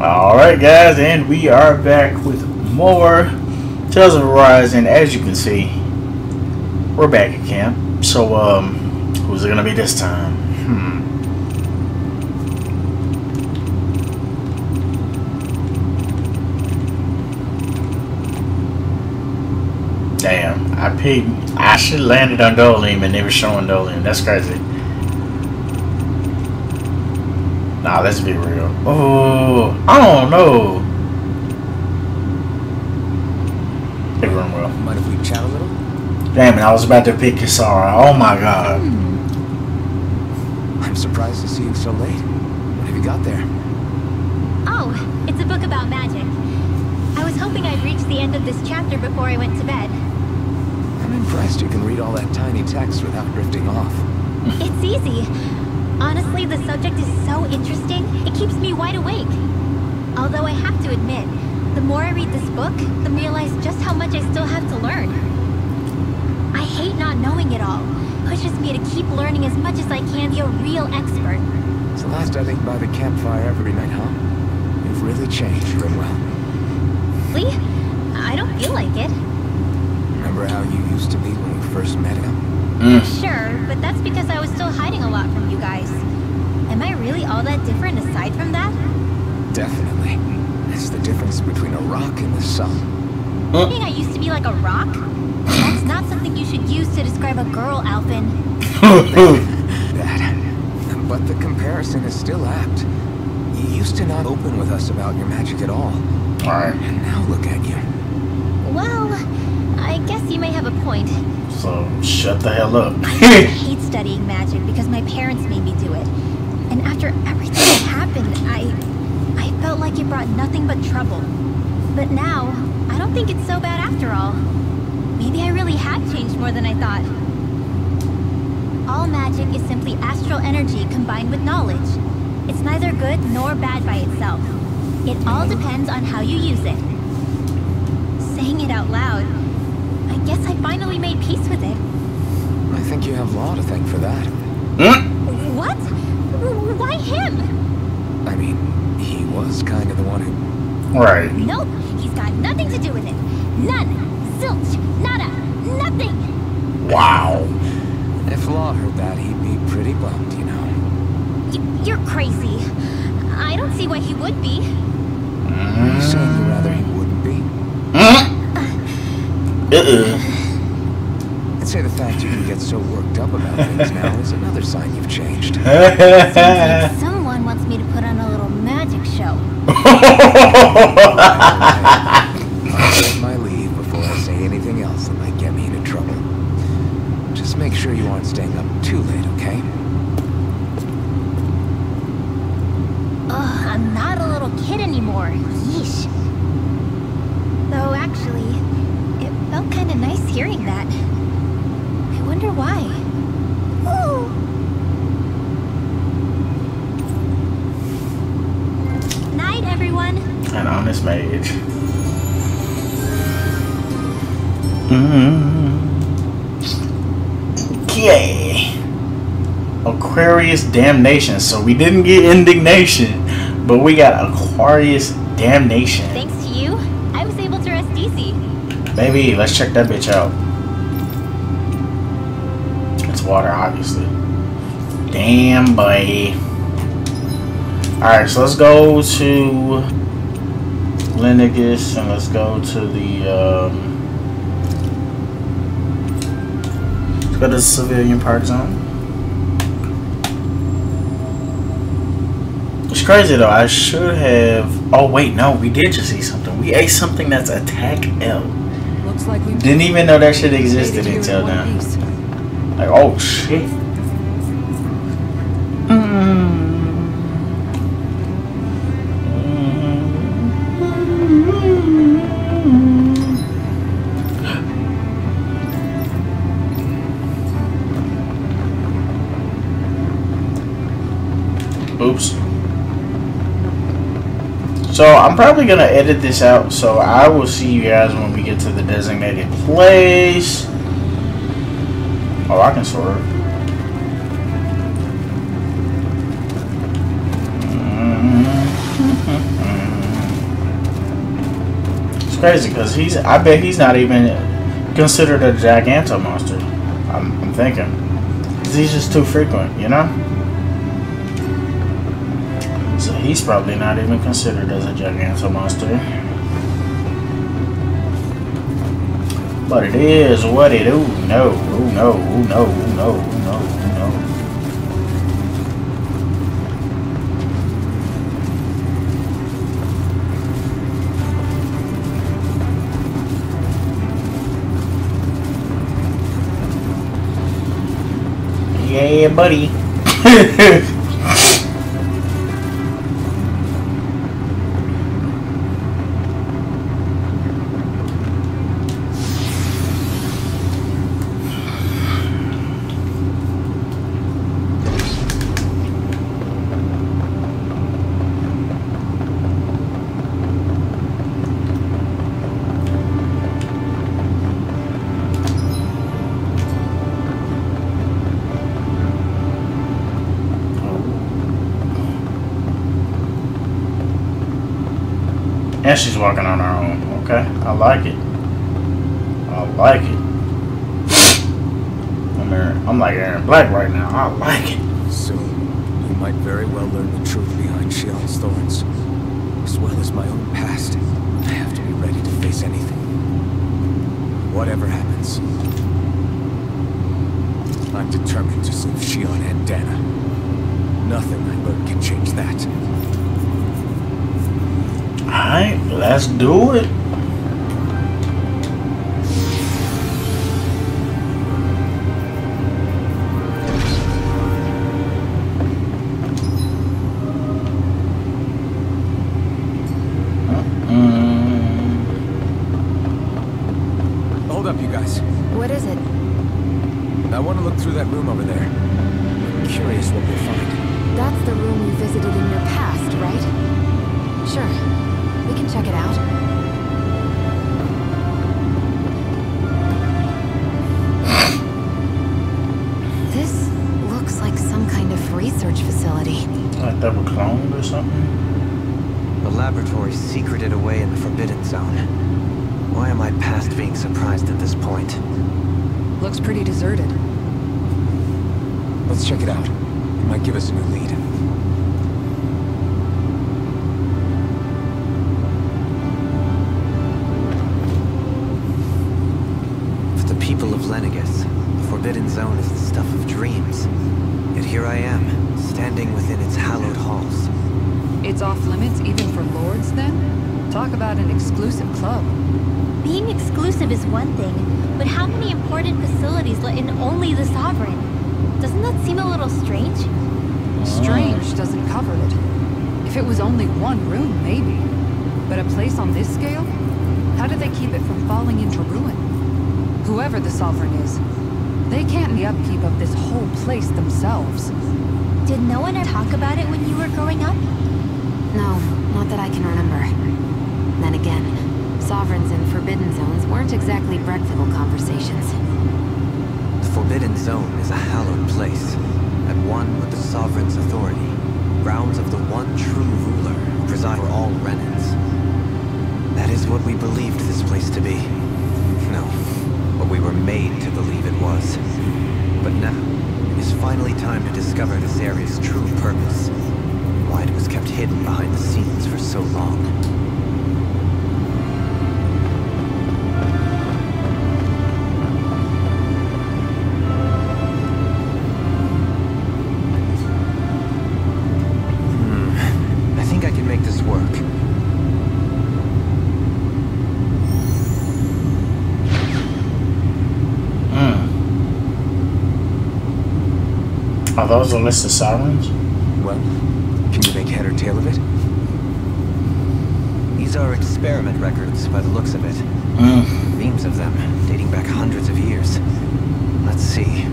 Alright guys, and we are back with more Tales of Phantasia, and as you can see, we're back at camp. So, who's it gonna be this time? Damn, I should have landed on Dohalim and they were showing Dohalim. That's crazy. Nah, let's be real. Oh, I don't know. Hey, Rinwell. Mind if we chat a little? Damn it, I was about to pick Kisara. Oh my god. I'm surprised to see you so late. What have you got there? Oh, it's a book about magic. I was hoping I'd reach the end of this chapter before I went to bed. I'm impressed you can read all that tiny text without drifting off. It's easy. Honestly, the subject is so interesting, it keeps me wide awake. Although I have to admit, the more I read this book, the more I realize just how much I still have to learn. I hate not knowing it all. Pushes me to keep learning as much as I can to be a real expert. So last I think by the campfire every night, huh? You've really changed, Rinwell. Really? I don't feel like it. Remember how you used to be when we first met him? Sure, but that's because I was still hiding a lot from you guys. Am I really all that different aside from that? Definitely. That's the difference between a rock and the sun. You think I used to be like a rock? That's not something you should use to describe a girl, Alphen. But the comparison is still apt. You used to not open with us about your magic at all. Alright. And now look at you. Well, I guess you may have a point. So, shut the hell up. I hate studying magic because my parents made me do it. And after everything that happened, I felt like it brought nothing but trouble. But now, I don't think it's so bad after all. Maybe I really have changed more than I thought. All magic is simply astral energy combined with knowledge. It's neither good nor bad by itself. It all depends on how you use it. Saying it out loud, I guess I finally made peace with it. I think you have Law to thank for that. What? Why him? I mean, he was kind of the one who... Right. Nope, he's got nothing to do with it. None. Zilch. Nada. Nothing. Wow. If Law heard that, he'd be pretty bummed, you know. You're crazy. I don't see why he would be. Are you saying you'd rather he wouldn't be? I'd say the fact you can get so worked up about things now is another sign you've changed. Seems like someone wants me to put on a little magic show. I'll take my leave before I say anything else that might get me into trouble. Just make sure you aren't staying up too late, okay? Ugh, I'm not a little kid anymore. Yeesh. Though actually, it felt kind of nice hearing that. I wonder why. Ooh. Night, everyone. And on this mage. Okay. Aquarius Damnation. So we didn't get Indignation, but we got Aquarius Damnation. Thanks to you, I was able to rest easy. Baby, let's check that bitch out. It's water, obviously. Damn, boy. Alright, so let's go to Linigus and let's go to the let's go to the civilian park zone. It's crazy though, I should have... Oh wait, no, we did just see something. We ate something that's attack L. Looks like we Didn't even know that shit existed until now. Like, oh shit. Oops. So I'm probably gonna edit this out, so I will see you guys when we get to the designated place. Oh, I can swerve. crazy because I bet he's not even considered a giganto monster. I'm thinking. 'Cause he's just too frequent, you know? So he's probably not even considered as a giganto monster. But it is what it is. No, no, no, no, no, no. Yeah, buddy. And she's walking on her own. Okay, I like it. I like it. I'm like Aaron Black right now. I like it. Soon, you might very well learn the truth behind Shionne's thorns, as well as my own past. I have to be ready to face anything. Whatever happens, I'm determined to save Shionne and Dana. Nothing I learn can change that. Alright, let's do it. Hold up, you guys. What is it? I want to look through that room over there. I'm curious what we'll find. That's the room you visited in your past, right? Sure. We can check it out. This looks like some kind of research facility. Like they were cloned or something? The laboratory's secreted away in the Forbidden Zone. Why am I past being surprised at this point? Looks pretty deserted. Let's check it out. It might give us a new lead. For the people of Lenegis, the Forbidden Zone is the stuff of dreams. Yet here I am, standing within its hallowed halls. It's off limits even for lords, then? Talk about an exclusive club. Being exclusive is one thing, but how many important facilities let in only the Sovereign? Doesn't that seem a little strange? Strange doesn't cover it. If it was only one room, maybe. But a place on this scale? How do they keep it from falling into ruin? Whoever the Sovereign is, they can't the upkeep of this whole place themselves. Did no one ever talk about it when you were growing up? No, not that I can remember. Then again, Sovereigns and Forbidden Zones weren't exactly breakfast conversations. The Forbidden Zone is a hallowed place, at one with the Sovereign's authority, grounds of the one true ruler who presides over all Renans. That is what we believed this place to be. No, what we were made to believe it was. But now, it is finally time to discover this area's true purpose, why it was kept hidden behind the scenes for so long. I think I can make this work. Are those a list of sirens? Well, can you make head or tail of it? These are experiment records by the looks of it. Reams of them, dating back hundreds of years. Let's see.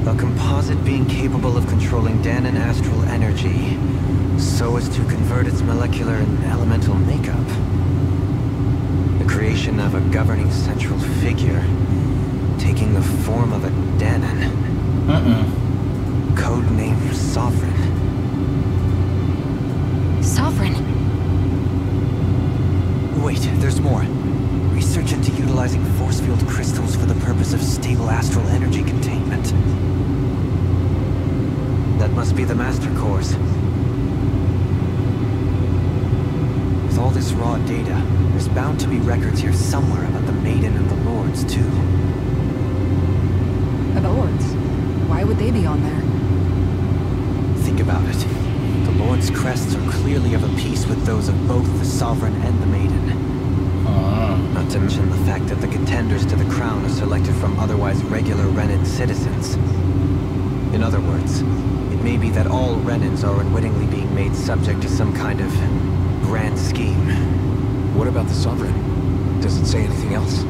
A composite being capable of controlling Danan astral energy, so as to convert its molecular and elemental makeup. The creation of a governing central figure, taking the form of a Danan. Codename Sovereign. Wait, there's more. Research into utilizing force field crystals for the purpose of stable astral energy containment. That must be the Master Core's. With all this raw data, there's bound to be records here somewhere about the Maiden and the Lords, too. The Lords? Why would they be on there? Think about it. The Lord's crests are clearly of a piece with those of both the Sovereign and the Maiden. Not to mention the fact that the contenders to the crown are selected from otherwise regular Renin citizens. In other words, it may be that all Renins are unwittingly being made subject to some kind of grand scheme. What about the Sovereign? Does it say anything else?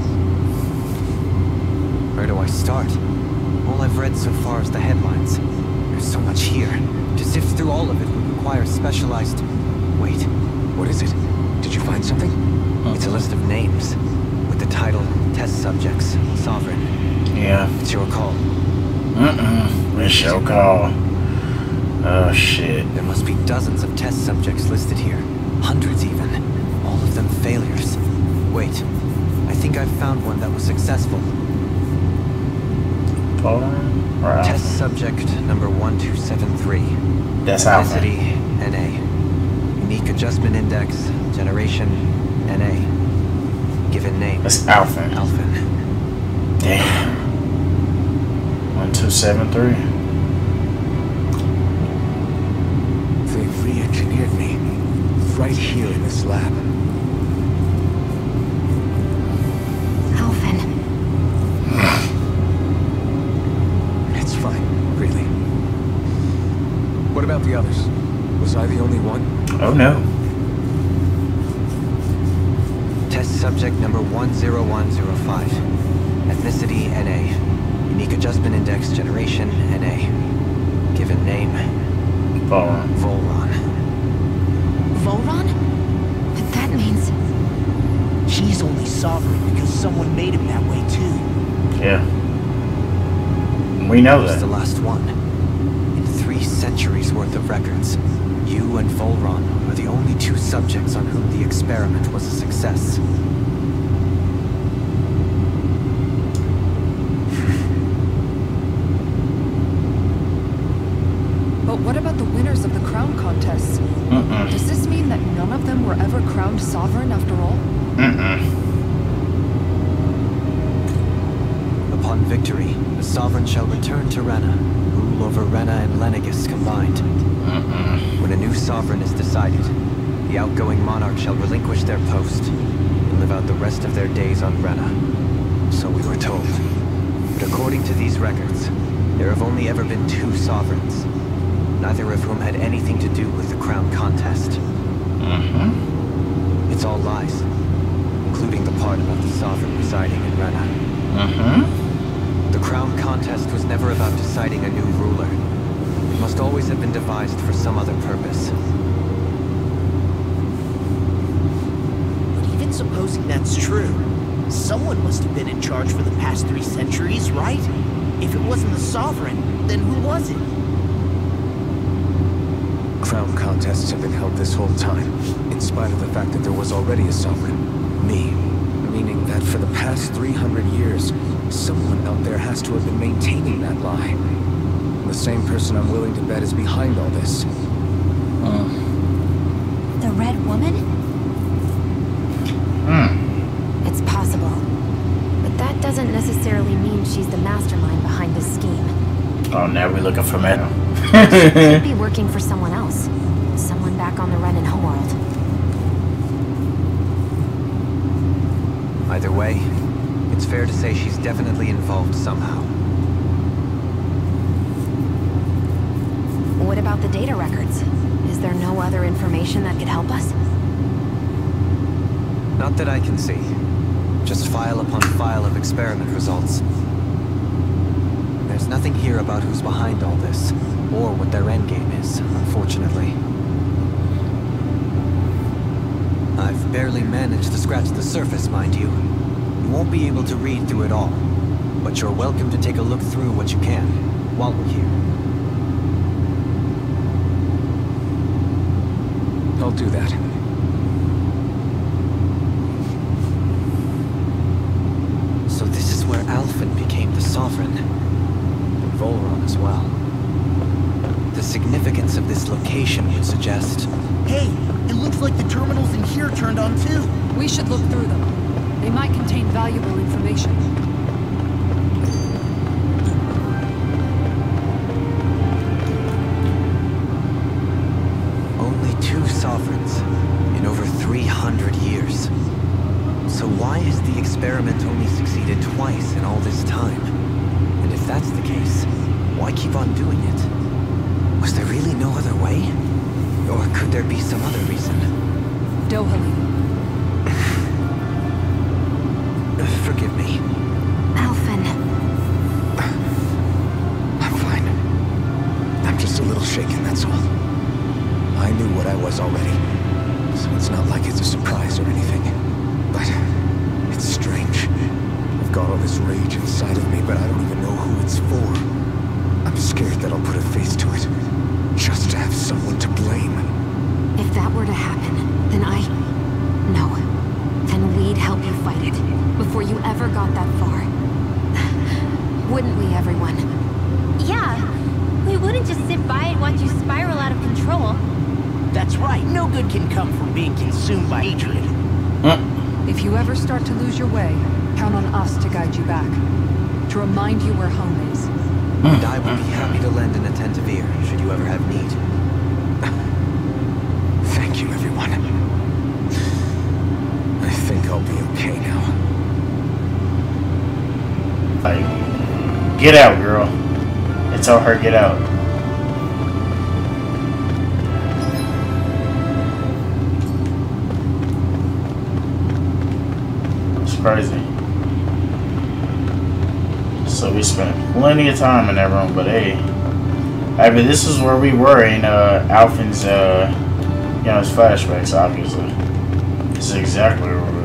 Where do I start? All I've read so far is the headlines. There's so much here. To sift through all of it would require specialized... Wait. What is it? Did you find something? It's a list of names, with the title, Test Subjects, Sovereign. Yeah. It's your call. It's your call. Oh, shit. There must be dozens of test subjects listed here. Hundreds even. All of them failures. Wait. I think I've found one that was successful. Right. Test subject number 1273. That's Alphen. Ethnicity, NA. Unique adjustment index, generation, NA. Given name. That's Alphen. Alphen. Damn. 1273. They re-engineered me. Right here in this lab. Alphen. It's fine, really. What about the others? Was I the only one? Oh no. Test subject number 10105. Ethnicity, NA. Unique adjustment index, generation, NA. Given name, Volron. Volron. Volron? But that means... He's only sovereign because someone made him that way too. Yeah. We know Who's that. the last one? In 3 centuries worth of records, you and Volron are the only 2 subjects on whom the experiment was a success. But what about the winners of the crown contests? Does this mean that none of them were ever crowned sovereign after all? Upon victory, the Sovereign shall return to Rena, rule over Rena and Lenegis combined. When a new Sovereign is decided, the outgoing monarch shall relinquish their post and live out the rest of their days on Rena. So we were told. But according to these records, there have only ever been 2 Sovereigns, neither of whom had anything to do with the crown contest. It's all lies, including the part about the Sovereign residing in Rena. The crown contest was never about deciding a new ruler. It must always have been devised for some other purpose. But even supposing that's true, someone must have been in charge for the past 3 centuries, right? If it wasn't the Sovereign, then who was it? Crown contests have been held this whole time, in spite of the fact that there was already a Sovereign. Me. Meaning that for the past 300 years, someone out there has to have been maintaining that lie. The same person I'm willing to bet is behind all this. The Red Woman? It's possible. But that doesn't necessarily mean she's the mastermind behind this scheme. Oh, now we're looking for Metal. She could be working for someone else. Someone back on the Renin homeworld. Either way, it's fair to say she's definitely involved somehow. What about the data records? Is there no other information that could help us? Not that I can see. Just file upon file of experiment results. There's nothing here about who's behind all this, or what their endgame is, unfortunately. I've barely managed to scratch the surface, mind you. You won't be able to read through it all, but you're welcome to take a look through what you can, while we're here. I'll do that. Sovereign, and Volron as well. The significance of this location would suggest... Hey, it looks like the terminals in here turned on too. We should look through them. They might contain valuable information. Only 2 sovereigns in over 300 years. So why has the experiment only succeeded twice in all this time? And if that's the case, why keep on doing it? Was there really no other way? Or could there be some other reason? Dohalim. Forgive me. Alphen. I'm fine. I'm just a little shaken, that's all. I knew what I was already, so it's not like it's a surprise or anything. But it's strange. I've got all this rage inside of me, but I don't even know who it's for. I'm scared that I'll put a face to it, just to have someone to blame. If that were to happen, then No. Then we'd help you fight it, before you ever got that far. Wouldn't we, everyone? Yeah, we wouldn't just sit by and watch you spiral out of control. That's right, no good can come from being consumed by hatred. If you ever start to lose your way, count on us to guide you back. To remind you where home is. And I would be happy to lend an attentive ear, should you ever have need. Thank you, everyone. I think I'll be okay now. Like, get out, girl. And tell her get out. It's crazy. So we spent plenty of time in that room, but hey. I mean, this is where we were in Alphen's, you know, his flashbacks, obviously. This is exactly where we were.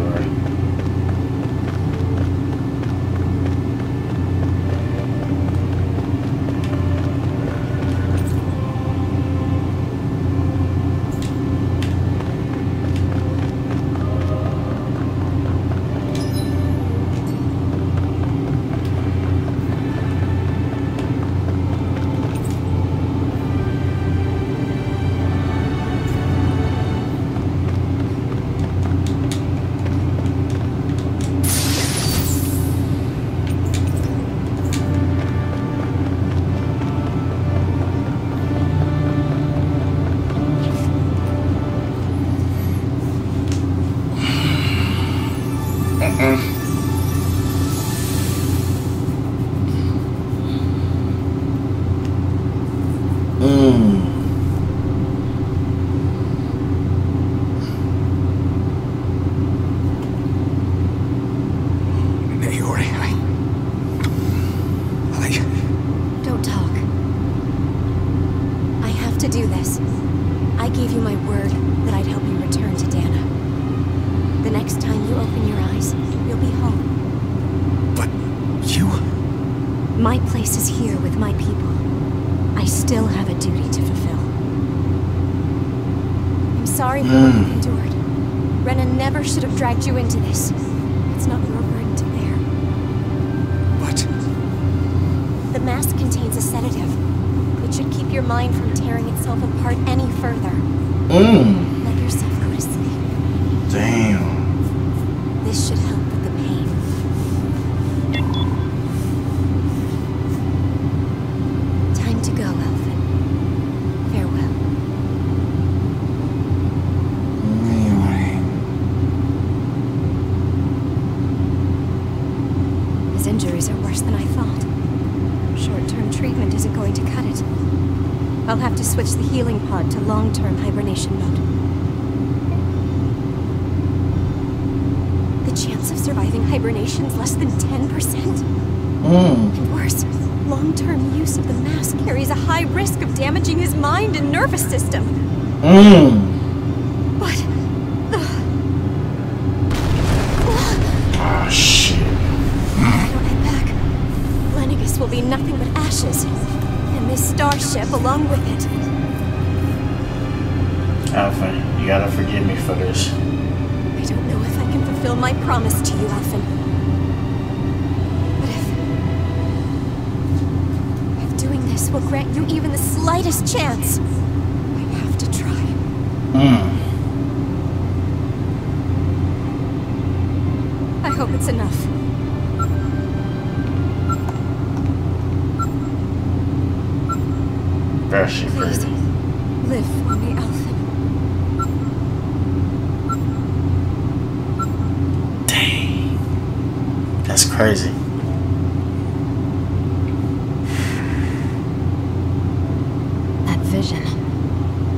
Naori, Don't talk. I have to do this. I gave you my word that I'd help you return to Dana. The next time you open your eyes, you'll be home. but you... My place is here with my people. I still have a duty to fulfill. I'm sorry for what you've endured. Renan never should have dragged you into this. It's not your burden to bear. But... The mask contains a sedative. It should keep your mind from tearing itself apart any further. Let yourself go to sleep. Damn. This should help with the pain. Time to go, Alphen. Farewell. His injuries are worse than I thought. Short-term treatment isn't going to cut it. I'll have to switch the healing pod to long-term hibernation mode. The chance of surviving hibernation's less than 10%. And worse, long-term use of the mask carries a high risk of damaging his mind and nervous system. But... Oh, shit. If I don't head back, Lennigus will be nothing but ashes. And this starship along with it. Alphen, you gotta forgive me for this. I don't know if I can fulfill my promise to you, Alphen. But universe will grant you even the slightest chance. I have to try. I hope it's enough. Very Please, pretty. live for me, Alphen. Dang. That's crazy. That vision.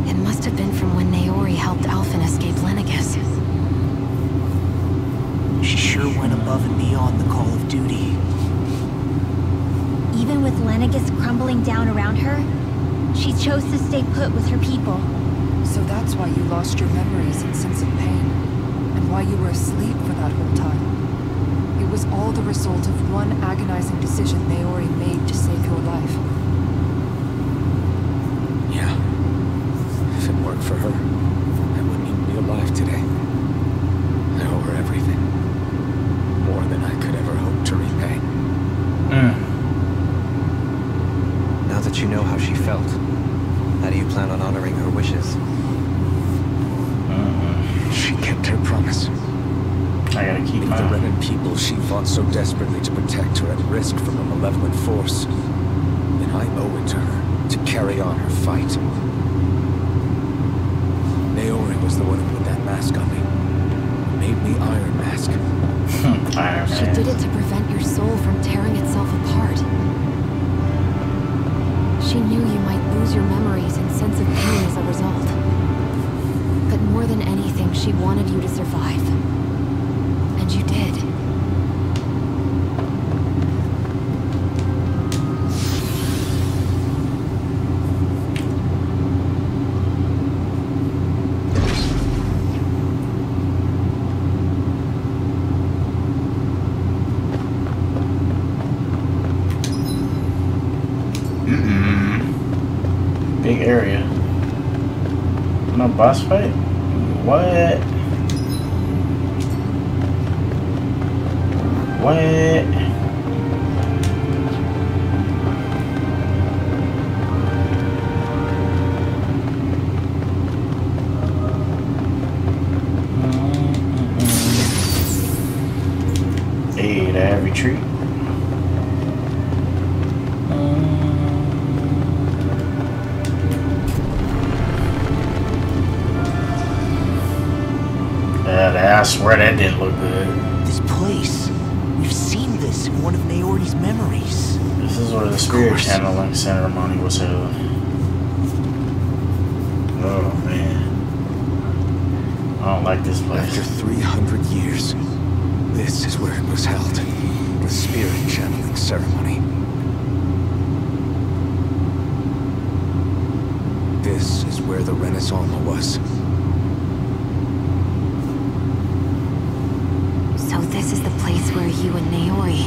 It must have been from when Naori helped Alphen escape Lenegis. She sure went above and beyond the call of duty. Even with Lenegis crumbling down around her, she chose to stay put with her people. So that's why you lost your memories and sense of pain, and why you were asleep for that whole time. It was all the result of one agonizing decision Naori made to save your life. Yeah. If it weren't for her, I wouldn't even be alive today. I owe her everything. More than I could ever hope to repay. Now that you know how she felt, how do you plan on honoring her wishes? She kept her promise. I gotta keep Leave my... the Renan people she fought so desperately to protect her at risk from a malevolent force. Then I owe it to her to carry on her fight. Naori was the one who put that mask on me. Made me Iron Mask. Iron She Man. did it to prevent your soul from tearing itself apart. She knew you might lose your memories and sense of pain as a result. But more than anything, she wanted you to survive. And you did. Big area. No boss fight? What? What? Hey, did I have retreat? I swear that didn't look good. This place. We've seen this in one of Naori's memories. This is where the spirit channeling ceremony was held. Oh man. I don't like this place. After 300 years, this is where it was held. The spirit channeling ceremony. This is where the Renaissance was. So this is the place where you and Naori...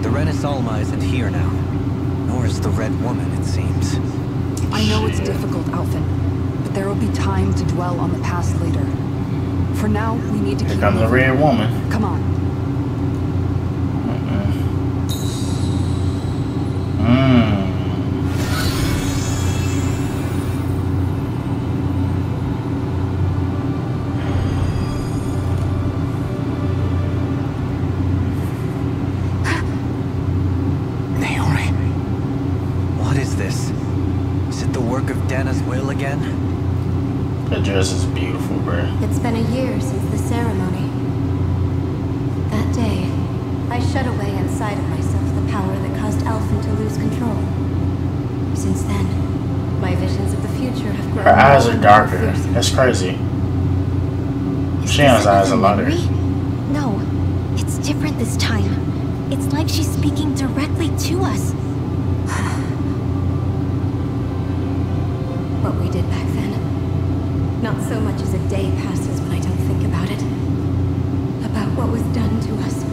The Renaissance isn't here now. Nor is the Red Woman, it seems. I know it's difficult, Alphen, but there will be time to dwell on the past later. For now, we need to Here keep comes the moving. Red Woman. Come on. That dress is beautiful, bruh. It's been a year since the ceremony. That day, I shut away inside of myself the power that caused Alphen to lose control. Since then, my visions of the future have grown. Her eyes are more darker. fearsome. That's crazy. Is Shionne's this eyes are another lighter. memory? No, it's different this time. It's like she's speaking directly to us. What we did back then. Not so much as a day passes when I don't think about it. About what was done to us.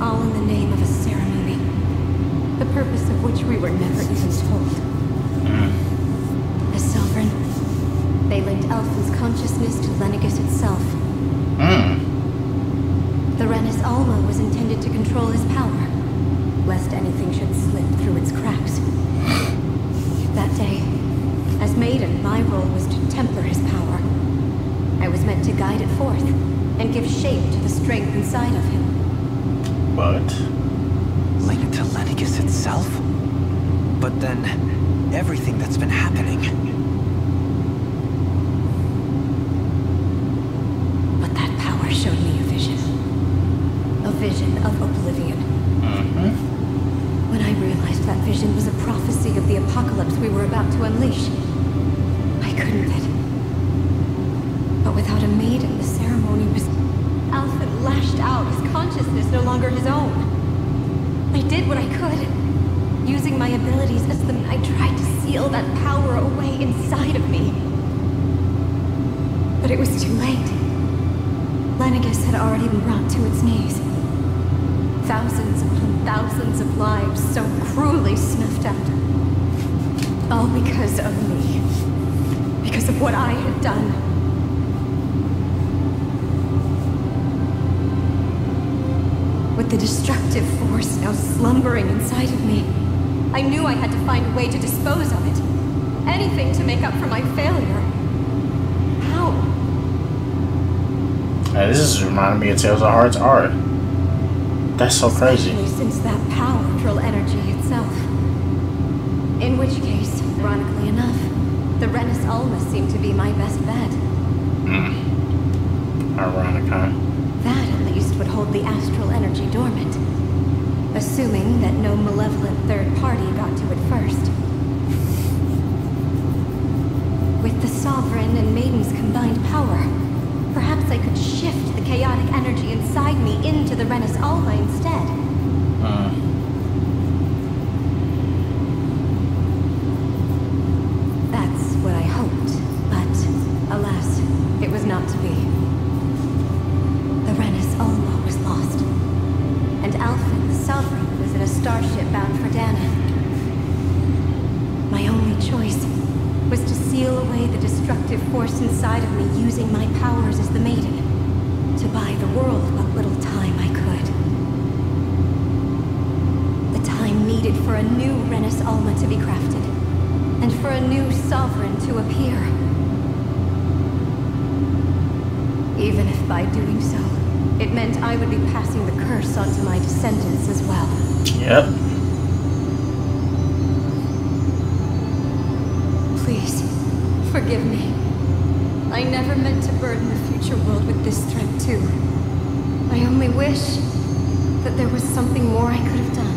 All in the name of a ceremony. The purpose of which we were never even told. The Sovereign. They linked Alphen's consciousness to Lenegis itself. The The Renis Alma was intended to control his power, lest anything should slip through its cracks. That day, as Maiden, my role was to temper his power. I was meant to guide it forth, and give shape to the strength inside of him. But... link it to Lennigus itself? But then, everything that's been happening... But that power showed me a vision. A vision of oblivion. When I realized that vision was a prophecy of the apocalypse we were about to unleash, I couldn't let it. But without a maiden, the ceremony was... Alphen lashed out, his consciousness no longer his own. I did what I could. Using my abilities as the... I tried to seal that power away inside of me. But it was too late. Lennigus had already been brought to its knees. Thousands upon thousands of lives so cruelly snuffed out. All because of me. Because of what I had done. With the destructive force now slumbering inside of me, I knew I had to find a way to dispose of it. Anything to make up for my failure. How? Hey, this is reminding me of Tales of Hearts art. That's so crazy. Especially since that power control energy itself. In which case, ironically enough, the Renis Alma seemed to be my best bet. Ironic, huh? That at least would hold the astral energy dormant. Assuming that no malevolent third party got to it first. With the Sovereign and Maiden's combined power, perhaps I could shift the chaotic energy inside me into the Renis Alma instead. That's what I hoped, but alas, it was not to be. The Renis Alma was lost, and Alphen, the Sovereign, was in a starship bound for Dana. My only choice was to seal away the destructive force inside of me using my powers as the Maiden, to buy the world what little time I could. The time needed for a new Renis Alma to be crafted, and for a new Sovereign to appear. Even if by doing so, it meant I would be passing the curse on to my descendants as well. Yep. Please, forgive me. I never meant to burden the future world with this threat too. I only wish that there was something more I could have done.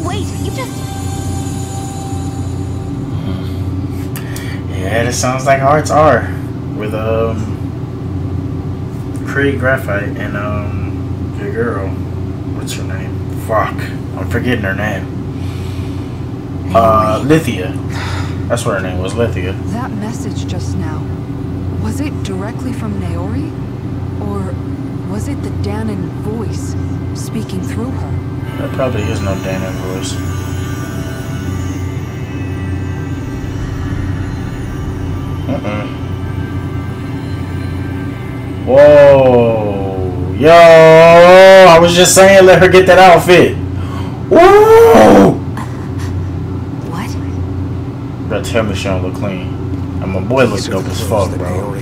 Wait, you just... Yeah, that sounds like Hearts are. With, Creed Graphite and, the girl. What's her name? Fuck. I'm forgetting her name. Lithia. That's what her name was, Lithia. That message just now, was it directly from Naori? Or was it the Danan voice speaking through her? There probably is no Danan voice. Whoa. Yo, I was just saying let her get that outfit. Woo! Bro, tell me she don't look clean. And my boy looks dope as fuck, bro.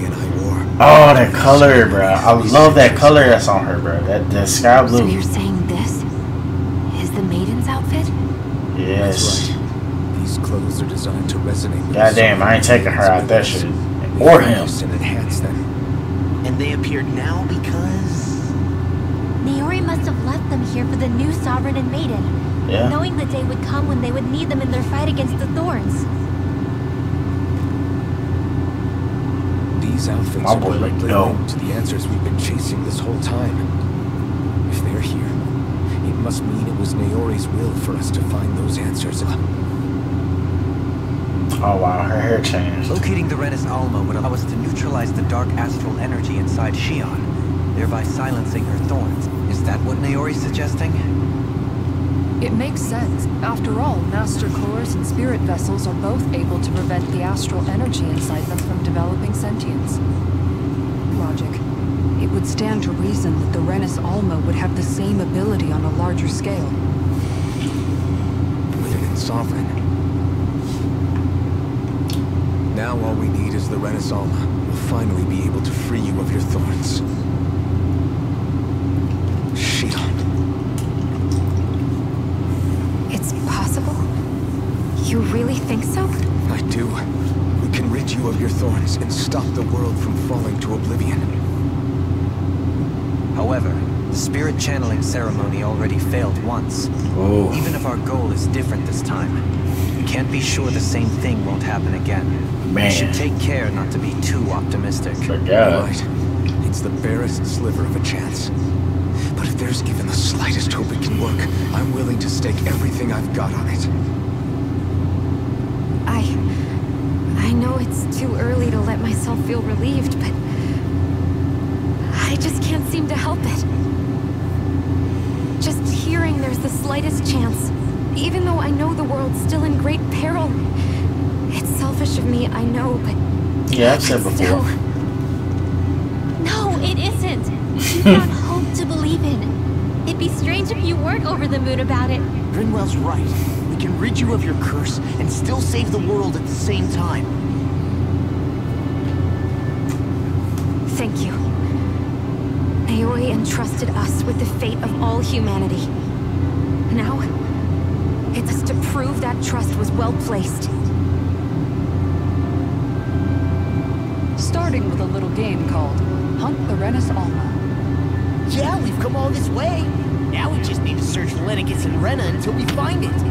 Oh, that color, bro. I love that color that's on her, bro. That sky blue. So you're saying this is the Maiden's outfit? Yes. Right. These clothes are designed to resonate with Goddamn, I ain't taking her out that shit. Or him. and enhance them. And they appeared now because... Naori must have left them here for the new Sovereign and Maiden. Yeah. Knowing the day would come when they would need them in their fight against the Thorns. These outfits My boy are look directly dope. linked to the answers we've been chasing this whole time. If they're here, it must mean it was Naori's will for us to find those answers. Oh wow, her hair changed. Locating the Renis Alma would allow us to neutralize the dark astral energy inside Shionne, thereby silencing her thorns. Is that what Naori's suggesting? It makes sense. After all, Master Cores and Spirit Vessels are both able to prevent the astral energy inside them from developing sentience. Logic. It would stand to reason that the Renis Alma would have the same ability on a larger scale. Oblivion Sovereign. Now all we need is the Renis Alma. We'll finally be able to free you of your thorns. Shionne. It's possible? You really think so? I do. We can rid you of your thorns and stop the world from falling to oblivion. However, the spirit channeling ceremony already failed once. Oh. Even if our goal is different this time, we can't be sure the same thing won't happen again. Man. We should take care not to be too optimistic. Right. It's the barest sliver of a chance. But if there's even the slightest hope it can work, I'm willing to stake everything I've got on it. I know it's too early to let myself feel relieved, but I just can't seem to help it. Just hearing there's the slightest chance, even though I know the world's still in great peril. It's selfish of me, I know, but... Yeah, I've said before. Still... No, it isn't. You've got hope to believe in. It'd be strange if you weren't over the moon about it. Rinwell's right. We can rid you of your curse and still save the world at the same time. Thank you. Naori entrusted us with the fate of all humanity. Now, it's to prove that trust was well placed. Starting with a little game called Hunt the Renis Alma. Yeah, we've come all this way. Now we just need to search Lenegis and Rena until we find it.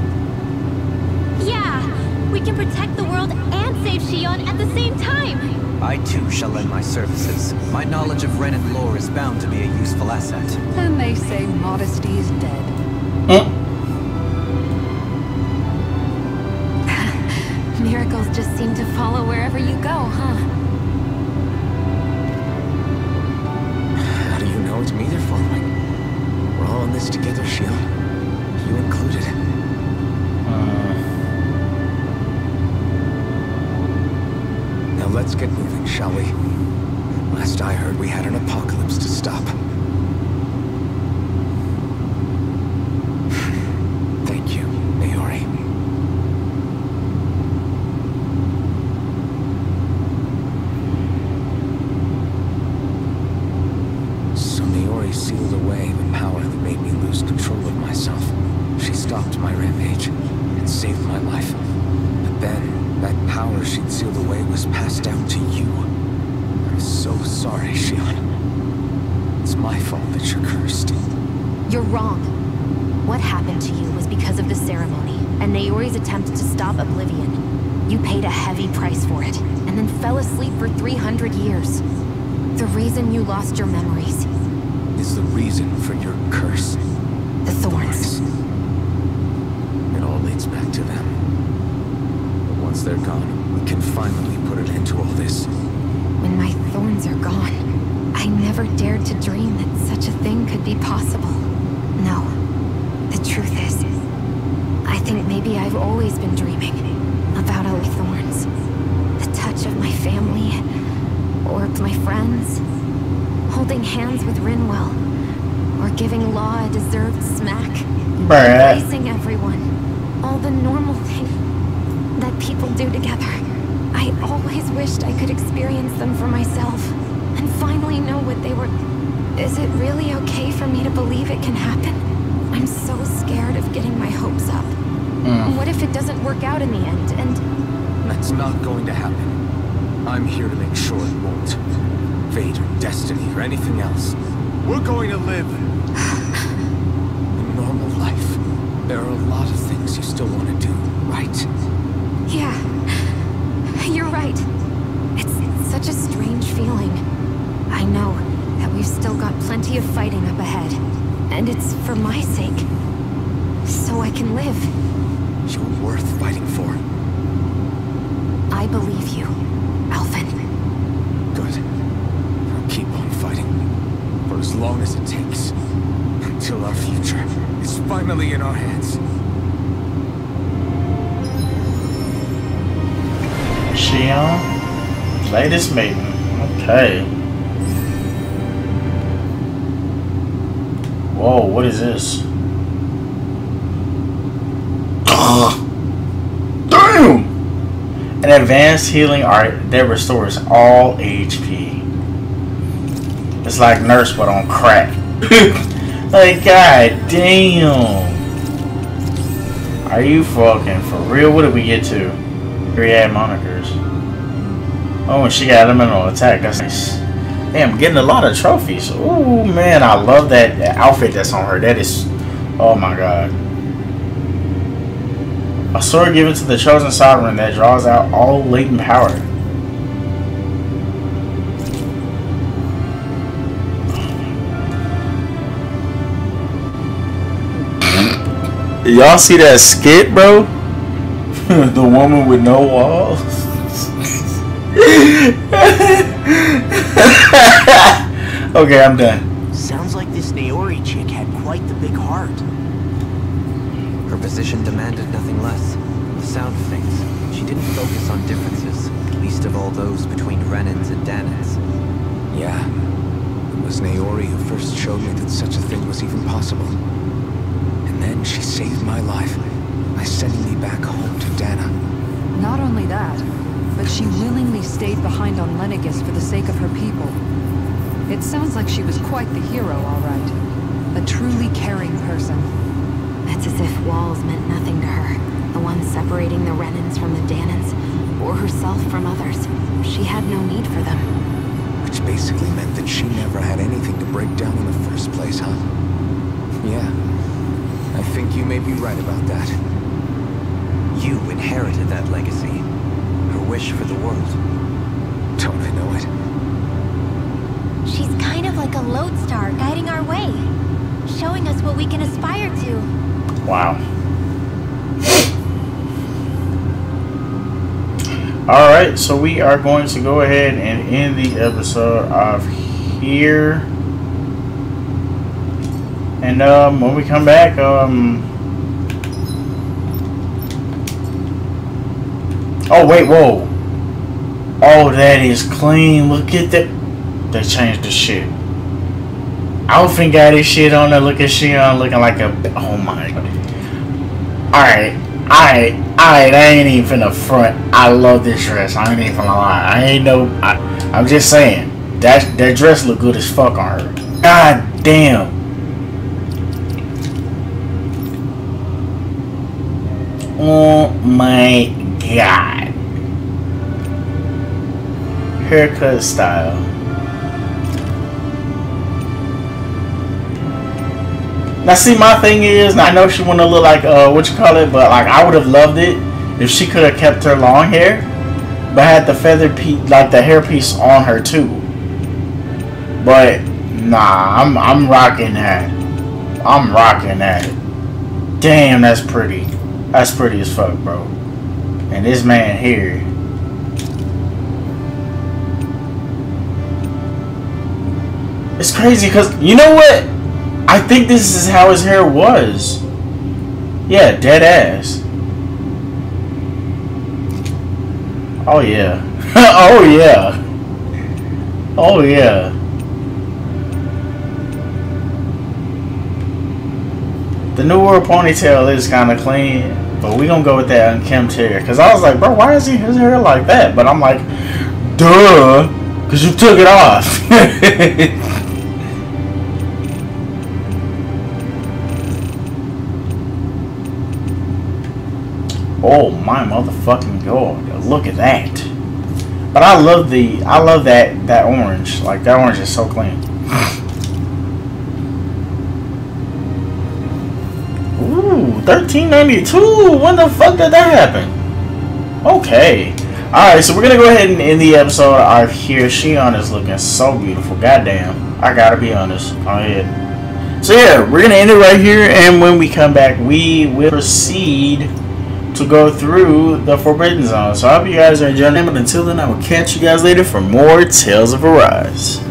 Yeah, we can protect the world and save Shionne at the same time. I too shall lend my services. My knowledge of Renan lore is bound to be a useful asset. And they say modesty is dead. Miracles just seem to follow wherever you go, huh? How do you know it's me they're following? We're all in this together, Shionne. You included. Now let's get moving, shall we? Last I heard, we had an apocalypse to stop. Thank you, Naori. So Naori sealed away the power that made me lose control of myself. She stopped my rampage and saved my life. But then, that power she'd sealed away was passed down to you. I'm so sorry, Shionne. It's my fault that you're cursed. You're wrong. What happened to you was because of the ceremony, and Naori's attempt to stop Oblivion. You paid a heavy price for it, and then fell asleep for 300 years. The reason you lost your memories Is the reason for your curse. the thorns. It all leads back to them. But once they're gone, we can finally put an end to all this. When my thorns are gone, I never dared to dream that such a thing could be possible. No. The truth is, I think maybe I've always been dreaming about our thorns. The touch of my family, or my friends, holding hands with Rinwell, or giving Law a deserved smack, embracing everyone. All the normal things that people do together. I always wished I could experience them for myself, and finally know what they were. Is it really okay for me to believe it can happen? I'm so scared of getting my hopes up. What if it doesn't work out in the end, and... That's not going to happen. I'm here to make sure it won't. Fate or destiny or anything else. We're going to live a normal life. There are a lot of things you still want to do, right? Yeah, you're right. It's such a strange feeling. I know that we've still got plenty of fighting up ahead. And it's for my sake. So I can live. You're worth fighting for. I believe you, Alphen. Good. I'll keep on fighting. For as long as it takes. Until our future is finally in our hands. Shionne, latest maiden. Okay. Whoa, what is this? Damn! An advanced healing art that restores all HP. It's like Nurse but on crack. Like, god damn. Are you fucking for real? What did we get to? 3 ad monikers. Oh, and she got elemental attack. That's nice. Damn, getting a lot of trophies. Ooh, man, I love that outfit that's on her. That is... Oh my god. A sword given to the chosen sovereign that draws out all latent power. Y'all see that skit, bro? The woman with no walls. Okay, I'm done. Sounds like this Naori chick had quite the big heart. Her position demanded nothing less. The sound of things. She didn't focus on differences, least of all those between Renans and Danans. Yeah. It was Naori who first showed me that such a thing was even possible. And then she saved my life by sending me back home to Dana. Not only that, but she willingly stayed behind on Lenegis for the sake of her people. It sounds like she was quite the hero, all right. A truly caring person. It's as if walls meant nothing to her. The ones separating the Renans from the Danans, or herself from others. She had no need for them. Which basically meant that she never had anything to break down in the first place, huh? Yeah. I think you may be right about that. You inherited that legacy. Her wish for the world. Don't I know it? She's kind of like a lodestar guiding our way, showing us what we can aspire to. Wow. Alright, so we are going to go ahead and end the episode off here. And when we come back, oh wait, whoa. Oh, that is clean. Look at that. They changed the shit. Alphen got his shit on there. Look at Shionne looking like a... Oh my god. Alright. I ain't even finna front. I love this dress. I ain't even gonna lie. I'm just saying. That dress look good as fuck on her. God damn. Oh my god. Haircut style. Now see, my thing is, I know she wanna look like what you call it, but like I would have loved it if she could have kept her long hair, but had the feather piece, like the hairpiece on her too. But nah, I'm rocking that. I'm rocking that. Damn, that's pretty. That's pretty as fuck, bro. And this man here. It's crazy because you know what? I think this is how his hair was. Yeah, dead ass. Oh yeah. Oh yeah. Oh yeah. The New World ponytail is kind of clean, but we gonna go with that unkempt hair. Cause I was like, bro, why is his hair like that? But I'm like, duh, cause you took it off. Oh my motherfucking god! Look at that. But I love that orange. Like that orange is so clean. Ooh, $13.92. When the fuck did that happen? Okay. Alright, so we're gonna go ahead and end the episode out here. Shionne is looking so beautiful. Goddamn. I gotta be honest. Oh yeah. So yeah, we're gonna end it right here, and when we come back, we will proceed to go through the Forbidden Zone. So I hope you guys are enjoying it, but until then, I will catch you guys later for more Tales of Arise.